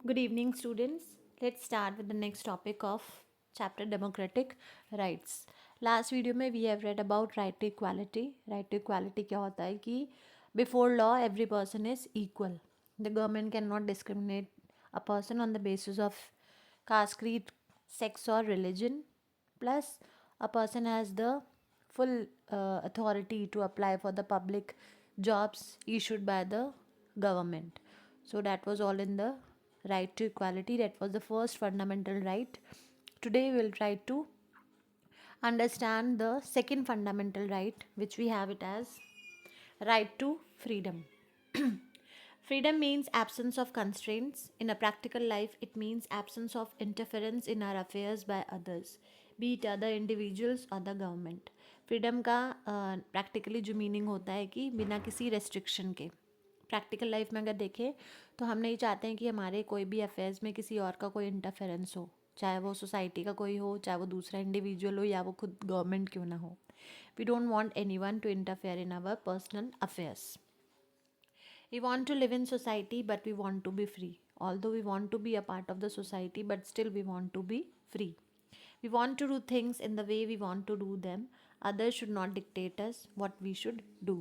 Good evening, students. Let's start with the next topic of chapter democratic rights. Last video में we have read about right to equality. Right to equality क्या होता है कि before law every person is equal. The government cannot discriminate a person on the basis of caste, creed, sex or religion. Plus, a person has the full authority to apply for the public jobs issued by the government. So that was all in the right to equality. That was the first fundamental right. Today we'll try to understand the second fundamental right, which we have it as right to freedom. Freedom means absence of constraints. In a practical life, it means absence of interference in our affairs by others, be it other individuals or the government. Freedom का practically जो meaning होता है कि बिना किसी restriction के practical life में अगर देखें तो हम नहीं चाहते हैं कि हमारे कोई भी अफेयर्स में किसी और का कोई इंटरफेरेंस हो, चाहे वो सोसाइटी का कोई हो, चाहे वो दूसरा इंडिविजुअल हो या वो खुद गवर्नमेंट क्यों ना हो. We don't want anyone to interfere in our personal affairs. We want to live in society, but we want to be free. Although we want to be a part of the society, but still we want to be free. We want to do things in the way we want to do them. Others should not dictate us what we should do.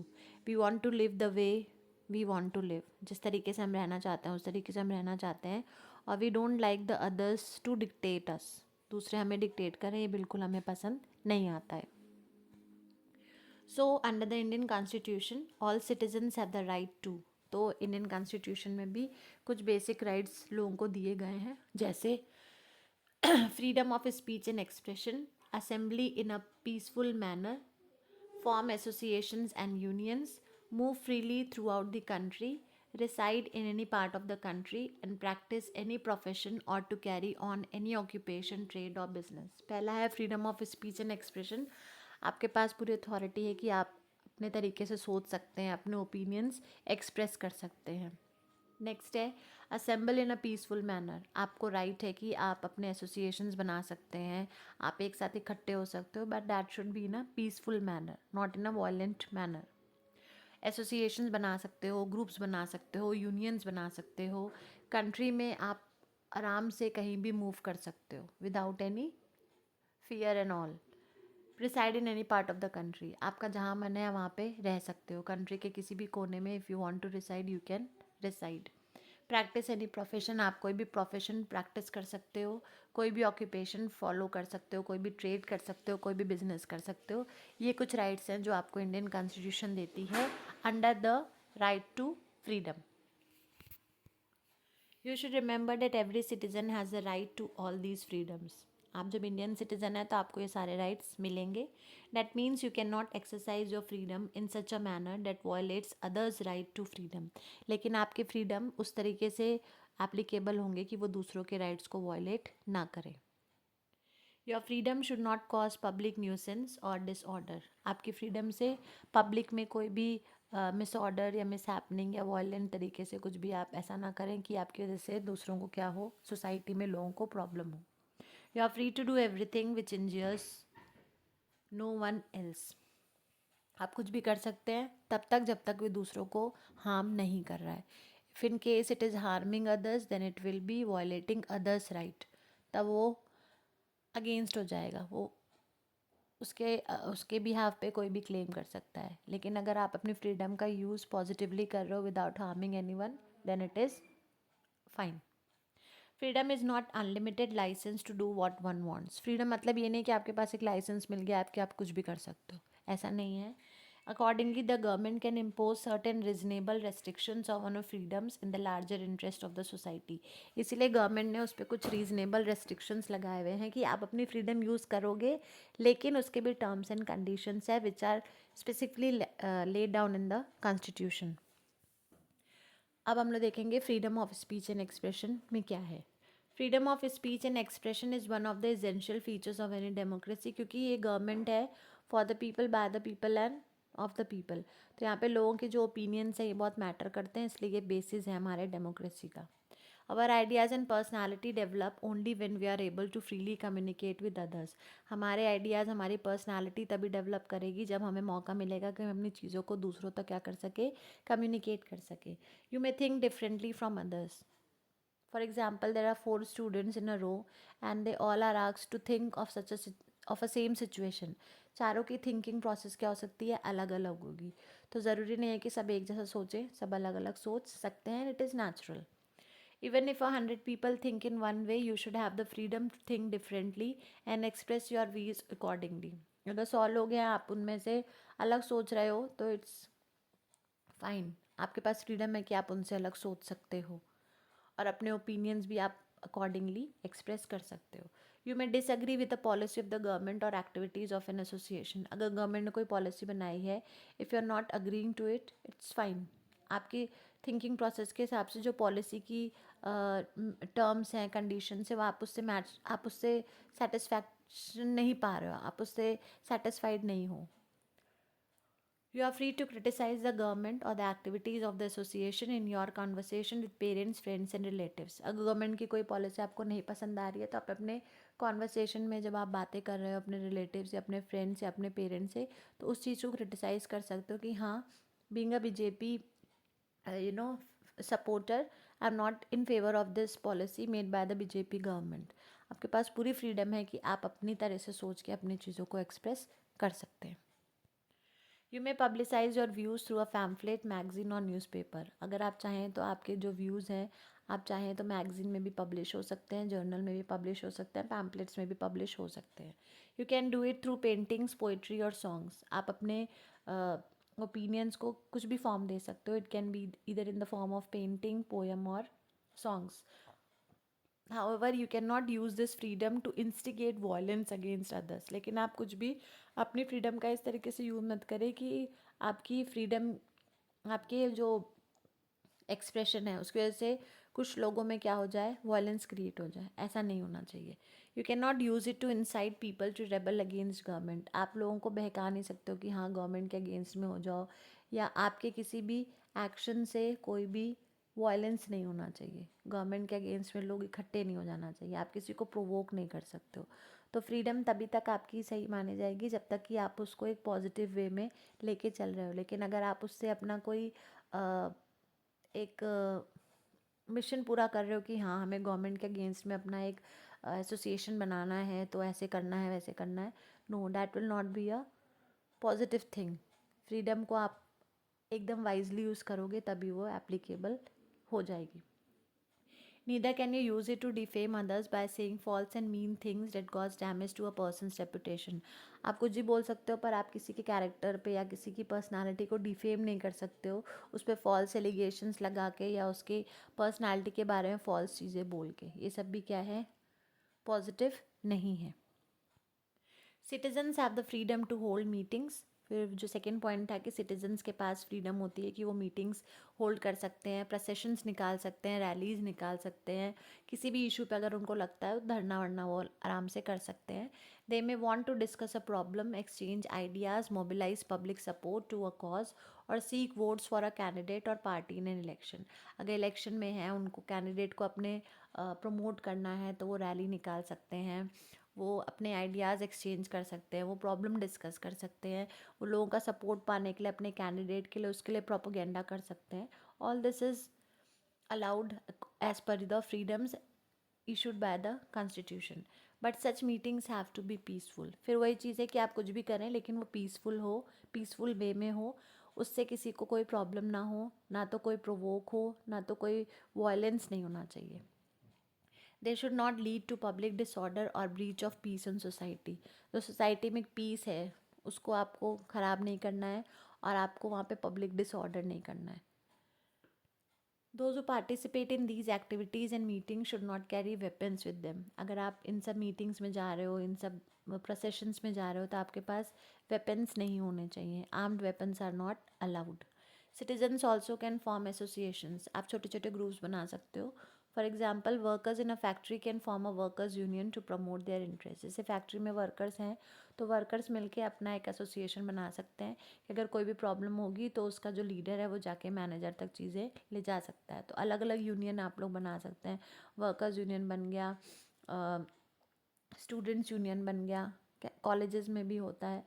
We want to live the way we want to live. जिस तरीके से हम रहना चाहते हैं उस तरीके से हम रहना चाहते हैं. और we don't like the others to dictate us. दूसरे हमें डिक्टेट करें ये बिल्कुल हमें पसंद नहीं आता है. So under the Indian Constitution, all citizens have the right to. तो इंडियन कॉन्स्टिट्यूशन में भी कुछ बेसिक राइट्स लोगों को दिए गए हैं, जैसे freedom of speech and expression, assembly in a peaceful manner, form associations and unions, move freely throughout the country, reside in any part of the country, and practice any profession or to carry on any occupation, trade or business. पहला है freedom of speech and expression. आपके पास पूरी authority है कि आप अपने तरीके से सोच सकते हैं, अपने ओपिनियंस एक्सप्रेस कर सकते हैं. नेक्स्ट है assemble in a peaceful manner. आपको राइट है कि आप अपने एसोसिएशंस बना सकते हैं, आप एक साथ इकट्ठे हो सकते हो, but that should be in a peaceful manner, not in a violent manner. Associations बना सकते हो, ग्रुप्स बना सकते हो, यूनियंस बना सकते हो. कंट्री में आप आराम से कहीं भी मूव कर सकते हो without any fear and all. Reside in any part of the country. आपका जहाँ मन है वहाँ पे रह सकते हो कंट्री के किसी भी कोने में. If you want to reside you can reside. Practice any profession. आप कोई भी प्रोफेशन प्रैक्टिस कर सकते हो, कोई भी ऑक्यूपेशन फॉलो कर सकते हो, कोई भी ट्रेड कर सकते हो, कोई भी बिजनेस कर सकते हो. ये कुछ राइट्स हैं जो आपको इंडियन कॉन्स्टिट्यूशन देती है under the right to freedom. You should remember that every citizen has the right to all these freedoms. आप जब इंडियन सिटीजन है तो आपको ये सारे राइट्स मिलेंगे. That means you can not exercise your freedom in such a manner that violates others right to freedom. लेकिन आपके फ्रीडम उस तरीके से एप्लीकेबल होंगे कि वो दूसरों के राइट्स को वायलेट ना करें. Your freedom should not cause public nuisance और डिसऑर्डर. आपकी फ्रीडम से पब्लिक में कोई भी मिसऑर्डर या मिस हैपनिंग या वायलेंट तरीके से कुछ भी आप ऐसा ना करें कि आपकी वजह से दूसरों को क्या हो, सोसाइटी में लोगों को प्रॉब्लम हो. You are free to do everything which injures no one else. आप कुछ भी कर सकते हैं तब तक जब तक वो दूसरों को हार्म नहीं कर रहा है. If in case it is harming others then it will be violating others right. तब वो अगेंस्ट हो जाएगा, वो उसके बिहाफ पे कोई भी क्लेम कर सकता है. लेकिन अगर आप अपनी फ्रीडम का यूज़ पॉजिटिवली कर रहे हो without harming any one then it is fine. Freedom is not unlimited licence to do what one wants. Freedom मतलब ये नहीं कि आपके पास एक लाइसेंस मिल गया आपके आप कुछ भी कर सकते हो, ऐसा नहीं है. Accordingly the government can impose certain reasonable restrictions on freedoms in the larger interest of the society. इसीलिए गवर्नमेंट ने उस पर कुछ रीजनेबल रेस्ट्रिक्शंस लगाए हुए हैं कि आप अपनी फ्रीडम यूज़ करोगे लेकिन उसके भी टर्म्स एंड कंडीशंस है which are specifically laid down in the constitution. अब हम लोग देखेंगे freedom of speech and expression में क्या है. Freedom of speech and expression is one of the essential features of any democracy. क्योंकि ये गवर्नमेंट है for the people by the people and of the people. तो यहाँ पे लोगों के जो ओपिनियंस हैं ये बहुत मैटर करते हैं, इसलिए ये बेसिस है हमारे डेमोक्रेसी का. Our ideas and personality develop only when we are able to freely communicate with others. हमारे आइडियाज़ हमारी पर्सनैलिटी तभी डेवलप करेगी जब हमें मौका मिलेगा कि हम अपनी चीज़ों को दूसरों तक क्या कर सके, कम्युनिकेट कर सके. You may think differently from others. For example, there are 4 students in a row and they all are asked to think of of a same situation. चारों की थिंकिंग प्रोसेस क्या हो सकती है, अलग अलग होगी. तो ज़रूरी नहीं है कि सब एक जैसा सोचें, सब अलग अलग सोच सकते हैं. It is natural. Even if 100 people think in one way, you should have the freedom to think differently and express your views accordingly. अगर 100 लोग हैं, आप उनमें से अलग सोच रहे हो तो इट्स फाइन. आपके पास फ्रीडम है कि आप उनसे अलग सोच सकते हो और अपने ओपिनियंस भी आप अकॉर्डिंगली एक्सप्रेस कर सकते हो. You may disagree with the policy of the government और एक्टिविटीज़ ऑफ एन एसोसिएशन. अगर गवर्नमेंट ने कोई पॉलिसी बनाई है, if you are not agreeing to it, it's fine. आपकी थिंकिंग प्रोसेस के हिसाब से जो पॉलिसी की टर्म्स हैं, कंडीशंस है, वो आप उससे सेटिस्फैक्शन नहीं पा रहे हो, आप उससे सेटिस्फाइड नहीं हो. You are free to criticize the government or the activities of the association in your conversation with parents, friends and relatives. अगर गवर्नमेंट की कोई पॉलिसी आपको नहीं पसंद आ रही है तो आप अपने कॉन्वर्सेशन में जब आप बातें कर रहे हो अपने रिलेटिव्स या अपने फ्रेंड्स या अपने पेरेंट्स से, तो उस चीज़ को क्रिटिसाइज़ कर सकते हो कि हाँ, being a BJP supporter, I am not in favour of this policy made by the BJP government. आपके पास पूरी फ्रीडम है कि आप अपनी तरह से सोच के अपनी चीज़ों को एक्सप्रेस कर सकते हैं. You may publicise your views through a pamphlet, magazine और न्यूज़पेपर. अगर आप चाहें तो आपके जो व्यूज़ हैं, आप चाहें तो मैगजीन में भी पब्लिश हो सकते हैं, जर्नल में भी पब्लिश हो सकते हैं, पैम्फलेट्स में भी पब्लिश हो सकते हैं. You can do it through paintings, poetry और सॉन्ग्स. आप अपने ओपिनियंस को कुछ भी फॉर्म दे सकते हो. इट कैन बी इधर in the form of painting, poem और songs. However, you cannot use this freedom to instigate violence against others. लेकिन आप कुछ भी अपनी फ्रीडम का इस तरीके से यूज़ मत करें कि आपकी फ्रीडम, आपके जो एक्सप्रेशन है उसकी वजह से कुछ लोगों में क्या हो जाए, वायलेंस क्रिएट हो जाए. ऐसा नहीं होना चाहिए. You can not use it to incite people to rebel against government. आप लोगों को बहका नहीं सकते हो कि हाँ गवर्नमेंट के अगेंस्ट में हो जाओ, या आपके किसी भी एक्शन से कोई भी वायलेंस नहीं होना चाहिए. गवर्नमेंट के अगेंस्ट में लोग इकट्ठे नहीं हो जाना चाहिए. आप किसी को प्रोवोक नहीं कर सकते हो. तो फ्रीडम तभी तक आपकी सही मानी जाएगी जब तक कि आप उसको एक पॉजिटिव वे में लेके चल रहे हो. लेकिन अगर आप उससे अपना कोई एक मिशन पूरा कर रहे हो कि हाँ हमें गवर्नमेंट के अगेंस्ट में अपना एक एसोसिएशन बनाना है, तो ऐसे करना है, वैसे करना है, no, that will not be a positive thing. Freedom को आप एकदम वाइजली यूज़ करोगे तभी वो एप्लीकेबल हो जाएगी. Neither can you use it to defame others by saying false and mean things that cause damage to a person's reputation. आप कुछ भी बोल सकते हो पर आप किसी के कैरेक्टर पे या किसी की पर्सनालिटी को डिफेम नहीं कर सकते हो उस पर फॉल्स एलिगेशंस लगा के या उसके पर्सनालिटी के बारे में फॉल्स चीज़ें बोल के. ये सब भी क्या है, पॉजिटिव नहीं है. Citizens have the freedom to hold meetings. फिर जो सेकेंड पॉइंट था कि सिटीजन्स के पास फ्रीडम होती है कि वो मीटिंग्स होल्ड कर सकते हैं, प्रोसेशंस निकाल सकते हैं, रैलीज निकाल सकते हैं. किसी भी इशू पे अगर उनको लगता है धरना वरना वो आराम से कर सकते हैं. They may want to discuss a problem, exchange ideas, mobilize public support to a cause or seek votes for a candidate or party in an election. अगर इलेक्शन में है, उनको कैंडिडेट को अपने प्रमोट करना है तो वो रैली निकाल सकते हैं, वो अपने आइडियाज़ एक्सचेंज कर सकते हैं, वो प्रॉब्लम डिस्कस कर सकते हैं, वो लोगों का सपोर्ट पाने के लिए अपने कैंडिडेट के लिए उसके लिए प्रोपोगेंडा कर सकते हैं. All this is allowed as per the freedoms issued by the constitution. But such meetings have to be peaceful. फिर वही चीज़ है कि आप कुछ भी करें लेकिन वो पीसफुल हो, पीसफुल वे में हो, उससे किसी को कोई प्रॉब्लम ना हो, ना तो कोई प्रोवोक हो, ना तो कोई वायलेंस नहीं होना चाहिए. They should not lead to public disorder or breach of peace in society. जो सोसाइटी में पीस है उसको आपको ख़राब नहीं करना है और आपको वहाँ पे पब्लिक डिसऑर्डर नहीं करना है. Those who participate in these activities and meetings should not carry weapons with them. अगर आप इन सब मीटिंग्स में जा रहे हो, इन सब प्रोसेशंस में जा रहे हो तो आपके पास वेपन्स नहीं होने चाहिए. Armed weapons are not allowed. Citizens also can form associations. आप छोटे छोटे ग्रुप्स बना सकते हो. For example, workers in a factory can form a workers union to promote their interest. जैसे फैक्ट्री में वर्कर्स हैं तो वर्कर्स मिलके अपना एक एसोसिएशन बना सकते हैं कि अगर कोई भी प्रॉब्लम होगी तो उसका जो लीडर है वो जाके मैनेजर तक चीज़ें ले जा सकता है. तो अलग अलग यूनियन आप लोग बना सकते हैं. वर्कर्स यूनियन बन गया, स्टूडेंट्स यूनियन बन गया, कॉलेजेस में भी होता है,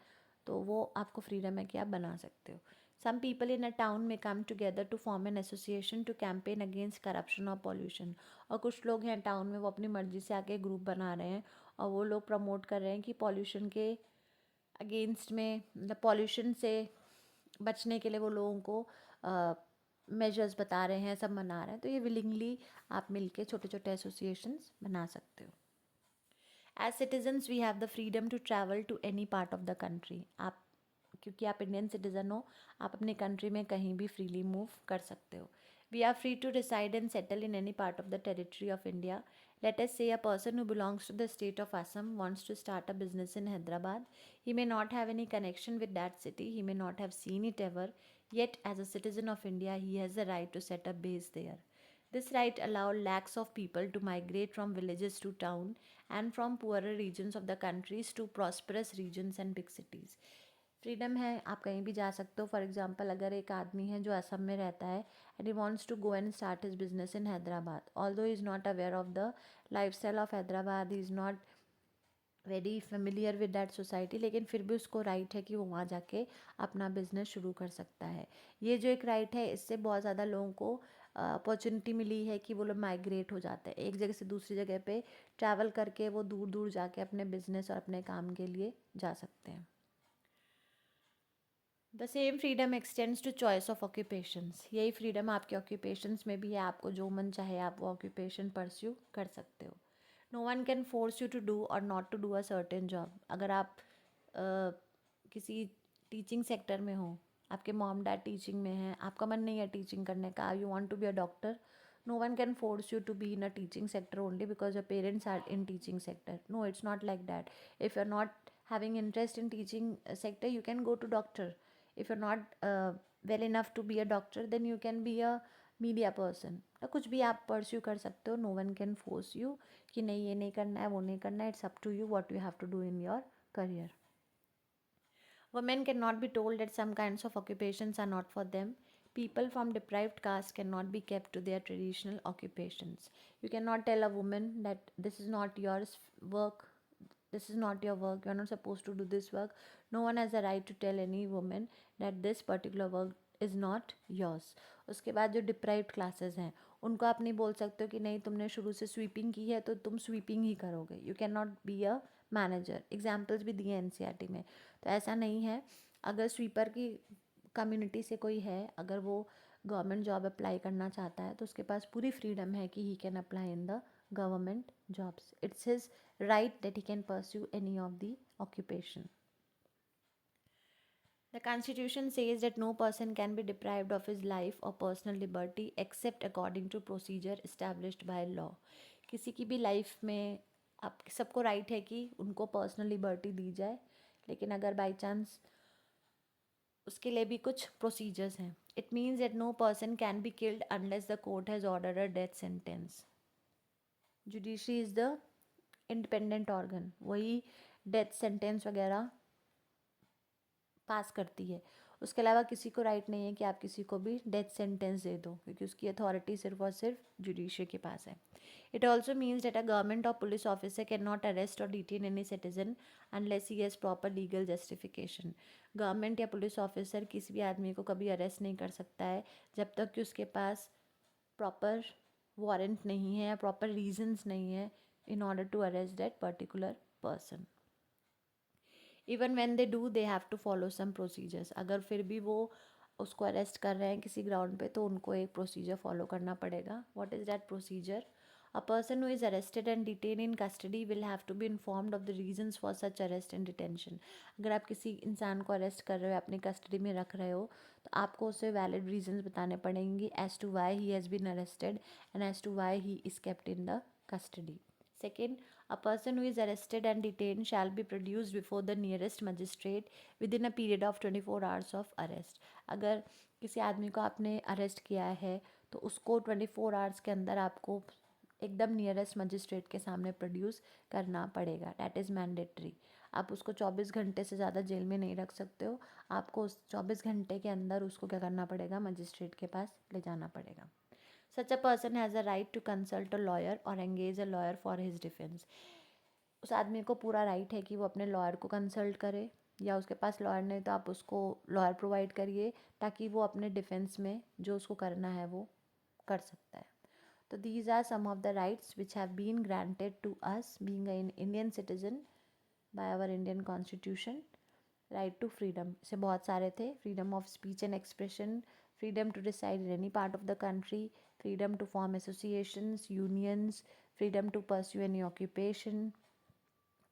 तो वो आपको फ्रीडम है कि आप बना सकते हो. Some people in a town may come together to form an association to campaign against corruption or pollution. और कुछ लोग हैं टाउन में, वो अपनी मर्जी से आके ग्रुप बना रहे हैं और वो लोग प्रमोट कर रहे हैं कि पॉल्यूशन के अगेंस्ट में, मतलब पॉल्यूशन से बचने के लिए वो लोगों को मेजर्स बता रहे हैं, सब मना रहे हैं. तो ये विलिंगली आप मिलके छोटे छोटे एसोसिएशंस बना सकते हो. As citizens we have the freedom to travel to any part of the country. आप, क्योंकि आप इंडियन सिटीज़न हो, आप अपने कंट्री में कहीं भी फ्रीली मूव कर सकते हो. We are free to reside and settle in any part of the territory of India. Let us say a person who belongs to the state of Assam wants to start a business in Hyderabad. He may not have any connection with that city, he may not have seen it ever, yet as a citizen of India, he has the right to set up base there. This right allowed lakhs of people to migrate from villages to town and from poorer regions of the countries to prosperous regions and big cities. Freedom है, आप कहीं भी जा सकते हो. For example, अगर एक आदमी है जो असम में रहता है and he wants to go and start his business in Hyderabad, although he is not aware of the lifestyle of Hyderabad, he is not very familiar with that society, लेकिन फिर भी उसको राइट है कि वो वहाँ जाके अपना बिजनेस शुरू कर सकता है. ये जो एक राइट है, इससे बहुत ज़्यादा लोगों को अपॉर्चुनिटी मिली है कि वो लोग माइग्रेट हो जाते हैं, एक जगह से दूसरी जगह पे ट्रैवल करके वो दूर दूर जाके अपने बिजनेस और अपने काम के लिए जा सकते हैं. The same freedom extends to choice of occupations. यही फ्रीडम आपके ऑक्यूपेशंस में भी है, आपको जो मन चाहे आप वो ऑक्यूपेशन परस्यू कर सकते हो. No one can force you to do or not to do a certain job. अगर आप किसी टीचिंग सेक्टर में हो, आपके मॉम डैड टीचिंग में हैं, आपका मन नहीं है टीचिंग करने का, you want to be a doctor, no one can force you to be in a teaching sector only because your parents are in teaching sector. No, it's not like that. If you're not having interest in teaching sector, you can go to doctor. If you're not well enough to be a doctor, then you can be a media person. तो कुछ भी आप pursue कर सकते हो. No one can force you कि नहीं ये नहीं करना है, वो नहीं करना है. It's up to you what you have to do in your career. Women cannot be told that some kinds of occupations are not for them. People from deprived caste cannot be kept to their traditional occupations. You cannot tell a woman that this is not your work, this is not your work, you are not supposed to do this work. No one has a right to tell any woman that this particular work is not yours. उसके बाद जो deprived classes हैं, उनको आप नहीं बोल सकते हो कि नहीं तुमने शुरू से स्वीपिंग की है तो तुम स्वीपिंग ही करोगे. You can not be a manager. Examples भी दिए एनसीईआरटी में. तो ऐसा नहीं है. अगर स्वीपर की कम्युनिटी से कोई है, अगर वो गवर्नमेंट जॉब अप्लाई करना चाहता है तो उसके पास पूरी फ्रीडम है कि he can apply in the government jobs. It's his right that he can pursue any of the occupation. The Constitution says that no person can be deprived of his life or personal liberty except according to procedure established by law. किसी की भी life में आप सबको right है कि उनको personal liberty दी जाए, लेकिन अगर बाई चांस उसके लिए भी कुछ प्रोसीजर्स हैं. It means that no person can be killed unless the court has order a death sentence. Judiciary is the independent organ, वही डेथ सेंटेंस वगैरह पास करती है. उसके अलावा किसी को राइट नहीं है कि आप किसी को भी डेथ सेंटेंस दे दो, क्योंकि उसकी अथॉरिटी सिर्फ और सिर्फ जुडिशरी के पास है. It also means that a government or police officer can not arrest or detain any citizen unless he has proper legal justification. Government या पुलिस ऑफिसर किसी भी आदमी को कभी अरेस्ट नहीं कर सकता है जब तक कि उसके पास प्रॉपर वारंट नहीं है या प्रॉपर रीजन्स नहीं है in order to arrest that particular person. Even when they do they have to follow some procedures. अगर फिर भी वो उसको अरेस्ट कर रहे हैं किसी ग्राउंड पे तो उनको एक प्रोसीजर फॉलो करना पड़ेगा. What is that procedure? A person who is arrested and detain in custody will have to be informed of the reasons for such arrest and detention. अगर आप किसी इंसान को अरेस्ट कर रहे हो, अपनी कस्टडी में रख रहे हो, तो आपको उसे वैलिड रीजंस बताने पड़ेंगे as to why he has been arrested and as to why he is kept in the custody. Second, a person who is arrested and detained shall be produced before the nearest magistrate within a period of 24 hours of arrest. अगर किसी आदमी को आपने arrest किया है तो उसको 24 hours के अंदर आपको एकदम नियरेस्ट मजिस्ट्रेट के सामने प्रोड्यूस करना पड़ेगा. That is mandatory. आप उसको 24 घंटे से ज़्यादा जेल में नहीं रख सकते हो. आपको उस 24 घंटे के अंदर उसको क्या करना पड़ेगा, मजिस्ट्रेट के पास ले जाना पड़ेगा. Such a person has a right to consult a lawyer or engage a lawyer for his defense. उस आदमी को पूरा राइट है कि वो अपने लॉयर को कंसल्ट करे या उसके पास लॉयर नहीं तो आप उसको लॉयर प्रोवाइड करिए ताकि वो अपने डिफेंस में जो उसको करना है वो कर सकता है. तो these are some of the rights which have been granted to us being an Indian citizen by our Indian constitution. Right to freedom से बहुत सारे थे. Freedom of speech and expression, freedom to decide in any part of the country, freedom to form associations, unions, freedom to pursue any occupation.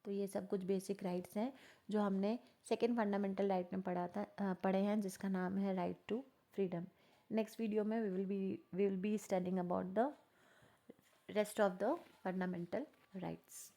तो ये सब कुछ basic rights हैं जो हमने सेकेंड फंडामेंटल राइट में पढ़े हैं, जिसका नाम है right to freedom. Next video में we will be studying about the rest of the fundamental rights.